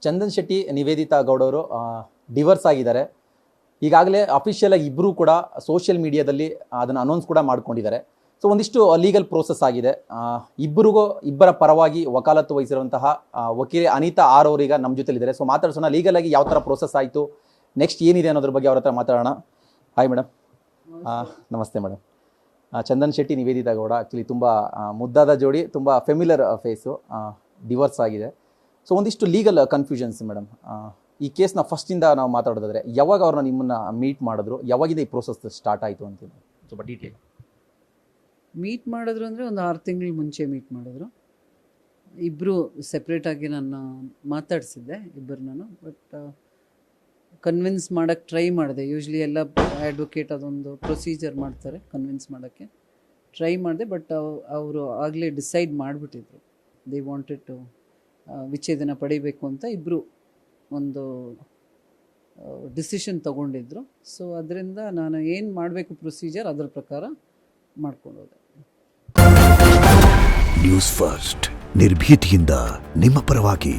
ಚಂದನ್ ಶೆಟ್ಟಿ ನಿವೇದಿತಾ ಗೌಡ ಅವರು ಡಿವರ್ಸ್ ಆಗಿದ್ದಾರೆ. ಈಗಾಗಲೇ ಅಫಿಷಿಯಲ್ ಆಗಿ ಇಬ್ಬರು ಕೂಡ ಸೋಷಿಯಲ್ ಮೀಡಿಯಾದಲ್ಲಿ ಅದನ್ನು ಅನೌನ್ಸ್ ಕೂಡ ಮಾಡ್ಕೊಂಡಿದ್ದಾರೆ. ಸೊ ಒಂದಿಷ್ಟು ಲೀಗಲ್ ಪ್ರೋಸೆಸ್ ಆಗಿದೆ. ಇಬ್ಬರ ಪರವಾಗಿ ವಕಾಲತ್ತು ವಹಿಸಿರುವಂತಹ ವಕೀಲೆ ಅನಿತಾ ಆರ್ ಅವರೀಗ ನಮ್ಮ ಜೊತೆಲಿದ್ದಾರೆ. ಸೊ ಮಾತಾಡ್ಸೋಣ, ಲೀಗಲ್ ಆಗಿ ಯಾವ ಥರ ಪ್ರೋಸೆಸ್ ಆಯಿತು, ನೆಕ್ಸ್ಟ್ ಏನಿದೆ ಅನ್ನೋದ್ರ ಬಗ್ಗೆ ಅವ್ರ ಹತ್ರ ಮಾತಾಡೋಣ. Hi madam. ನಮಸ್ತೆ ಮೇಡಮ್. ಚಂದನ್ ಶೆಟ್ಟಿ ನಿವೇದಿತಾ ಗೌಡ ಆ್ಯಕ್ಚುಲಿ ತುಂಬ ಮುದ್ದಾದ ಜೋಡಿ, ತುಂಬ ಫೆಮಿಲರ್ ಫೇಸು, ಡಿವೋರ್ಸ್ ಆಗಿದೆ. ಸೊ ಒಂದಿಷ್ಟು ಲೀಗಲ್ ಕನ್ಫ್ಯೂಷನ್ಸ್ ಮೇಡಮ್. ಈ ಕೇಸ್ನ ಫಸ್ಟಿಂದ ನಾವು ಮಾತಾಡೋದಾದರೆ ಯಾವಾಗ ಅವ್ರನ್ನ ನಿಮ್ಮನ್ನು ಮೀಟ್ ಮಾಡಿದ್ರು, ಯಾವಾಗಿಂದ ಈ ಪ್ರೋಸೆಸ್ ಸ್ಟಾರ್ಟ್ ಆಯಿತು ಅಂತ ಸ್ವಲ್ಪ ಡೀಟೇಲ್. ಮೀಟ್ ಮಾಡಿದ್ರು ಅಂದರೆ ಒಂದು 6 ತಿಂಗಳ ಮುಂಚೆ ಮೀಟ್ ಮಾಡಿದ್ರು. ಇಬ್ಬರು ಸೆಪ್ರೇಟಾಗಿ ನಾನು ಮಾತಾಡಿಸಿದ್ದೆ ಇಬ್ಬರನ್ನೂ. ಬಟ್ ಕನ್ವಿನ್ಸ್ ಮಾಡೋಕ್ಕೆ ಟ್ರೈ ಮಾಡಿದೆ. ಯೂಶ್ವಲಿ ಎಲ್ಲ ಅಡ್ವೊಕೇಟ್ ಅದೊಂದು ಪ್ರೊಸೀಜರ್ ಮಾಡ್ತಾರೆ ಕನ್ವಿನ್ಸ್ ಮಾಡೋಕ್ಕೆ. ಟ್ರೈ ಮಾಡಿದೆ, ಬಟ್ ಅವರು ಆಗಲೇ ಡಿಸೈಡ್ ಮಾಡಿಬಿಟ್ಟಿದ್ರು. ದೇ ವಾಂಟೆಡ್ ಟು ವಿಚ್ಛೇದನ ಪಡಿಬೇಕು ಅಂತ ಇಬ್ಬರು ಒಂದು ಡಿಸಿಷನ್ ತೊಗೊಂಡಿದ್ರು. ಸೊ ಅದರಿಂದ ನಾನು ಏನು ಮಾಡಬೇಕು ಪ್ರೊಸೀಜರ್ ಅದರ ಪ್ರಕಾರ ಮಾಡ್ಕೊಂಡು ಹೋದೆ. ನ್ಯೂಸ್ ಫಸ್ಟ್ ನಿರ್ಭೀತಿಯಿಂದ ನಿಮ್ಮ ಪರವಾಗಿ.